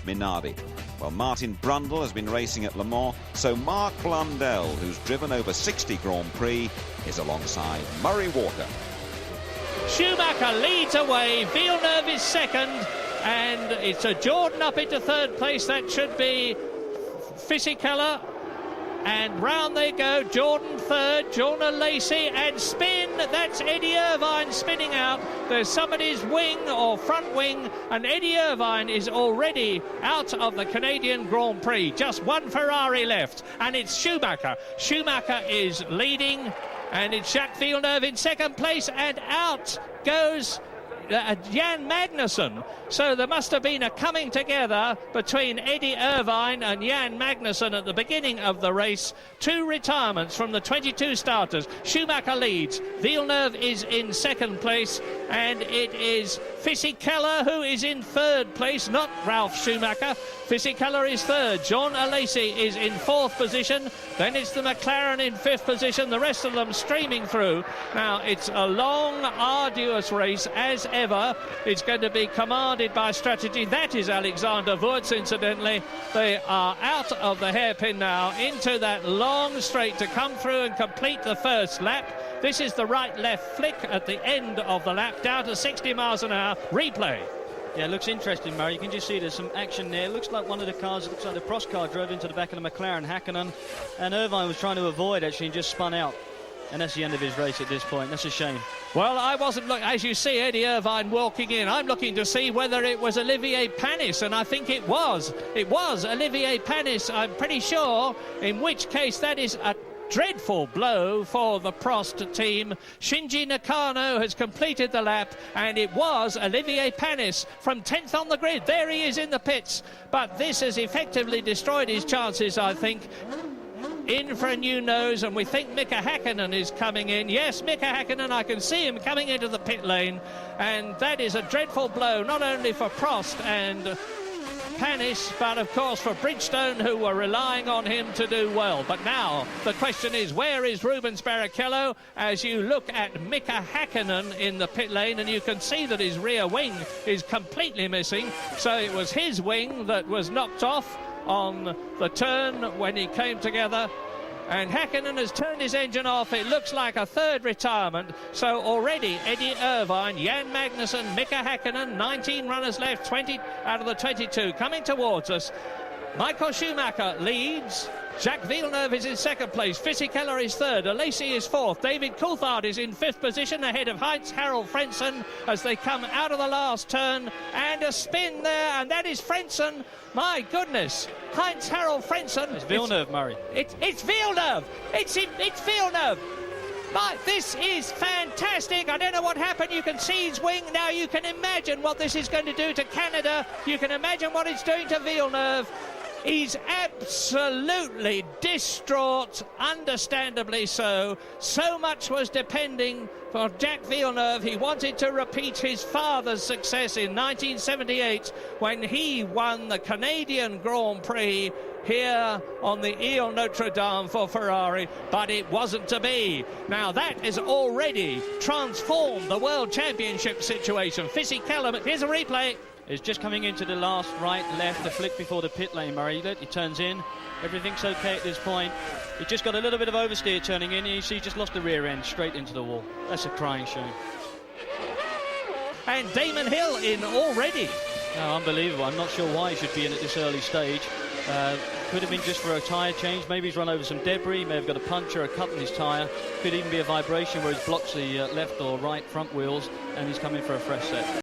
Minardi. Well, Martin Brundle has been racing at Le Mans, so Mark Blundell, who's driven over 60 Grand Prix, is alongside Murray Walker. Schumacher leads away, Villeneuve is second, and it's a Jordan up into third place. That should be Fisichella. And round they go, Jordan third, Jonah Lacey, and spin, that's Eddie Irvine spinning out. There's somebody's wing or front wing, and Eddie Irvine is already out of the Canadian Grand Prix. Just one Ferrari left, and it's Schumacher. Schumacher is leading, and it's Jacques Villeneuve in second place, and out goes Jan Magnussen. So there must have been a coming together between Eddie Irvine and Jan Magnussen at the beginning of the race. Two retirements from the 22 starters. Schumacher leads, Villeneuve is in second place, and it is Fisichella who is in third place, not Ralf Schumacher. Fisichella is third, John Alesi is in fourth position, then it's the McLaren in fifth position, the rest of them streaming through. Now it's a long, arduous race as ever. It's going to be commanded by strategy. That is Alexander Wurz, incidentally. They are out of the hairpin now into that long straight to come through and complete the first lap. This is the right-left flick at the end of the lap, down to 60 miles an hour. Replay. Yeah, it looks interesting, Murray. You can just see there's some action there. It looks like one of the cars, looks like the Prost car drove into the back of the McLaren, Hakkinen, and Irvine was trying to avoid actually and just spun out. And that's the end of his race at this point. That's a shame. Well, I wasn't looking, as you see Eddie Irvine walking in, I'm looking to see whether it was Olivier Panis, and I think it was. It was Olivier Panis, I'm pretty sure, in which case that is a dreadful blow for the Prost team. Shinji Nakano has completed the lap, and it was Olivier Panis from 10th on the grid. There he is in the pits, but this has effectively destroyed his chances, I think. In for a new nose, and we think Mika Hakkinen is coming in. Yes, Mika Hakkinen, I can see him coming into the pit lane, and that is a dreadful blow, not only for Prost and Panis, but of course for Bridgestone, who were relying on him to do well. But now the question is, where is Rubens Barrichello? As you look at Mika Hakkinen in the pit lane, and you can see that his rear wing is completely missing. So it was his wing that was knocked off on the turn when he came together, and Hakkinen has turned his engine off. It looks like a third retirement. So already Eddie Irvine, Jan Magnussen, Mika Hakkinen, 19 runners left, 20 out of the 22 coming towards us. Michael Schumacher leads. Jacques Villeneuve is in second place. Fisichella is third. Alesi is fourth. David Coulthard is in fifth position ahead of Heinz-Harald Frentzen as they come out of the last turn. And a spin there, and that is Frentzen. My goodness. Heinz-Harald Frentzen. It's Villeneuve, Murray. It's Villeneuve. It's Villeneuve. But this is fantastic. I don't know what happened. You can see his wing. Now you can imagine what this is going to do to Canada. You can imagine what it's doing to Villeneuve. He's absolutely distraught, understandably so. So much was depending for Jacques Villeneuve. He wanted to repeat his father's success in 1978 when he won the Canadian Grand Prix here on the Ile Notre Dame for Ferrari, but it wasn't to be. Now that has already transformed the World Championship situation. Fisichella, here's a replay. Is just coming into the last right, left, the flick before the pit lane, Murray. He turns in. Everything's okay at this point. He just got a little bit of oversteer turning in. You see, he just lost the rear end straight into the wall. That's a crying shame. And Damon Hill in already. No, unbelievable. I'm not sure why he should be in at this early stage. Could have been just for a tyre change. Maybe he's run over some debris. May have got a punch or a cut in his tyre. Could even be a vibration where he's blocked the left or right front wheels, and he's coming for a fresh set.